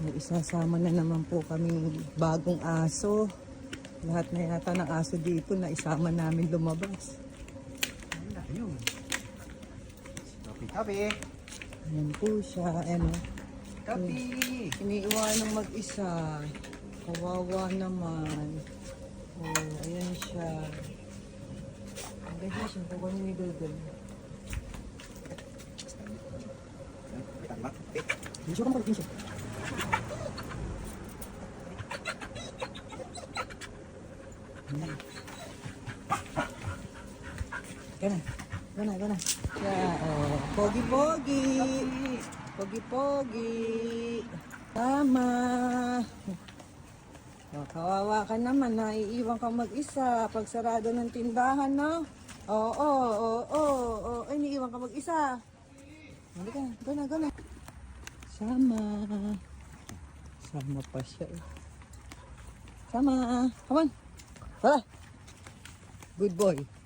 May isasama na naman po kaming bagong aso. Lahat na yata ng aso dito na isama namin lumabas. Ayun. Kapi. Ayan po siya. Ano? Kapi. Iniiwan ng mag-isa. Kawawa naman. Oh, ayan siya. Ang ganda siya. Kung kami ni Google. Tinsyo ka mo, tinsyo. Gana. Yeah, oh. Pogi-pogi. Pogi-pogi. Tama. Oh, kawawa ka naman, naiiwan ka mag-isa pag sarado ng tindahan, no? Oo. Ay, naiiwan ka mag-isa. Halika, gana. Sama pa siya. Sama. Come on. Tara. Good boy.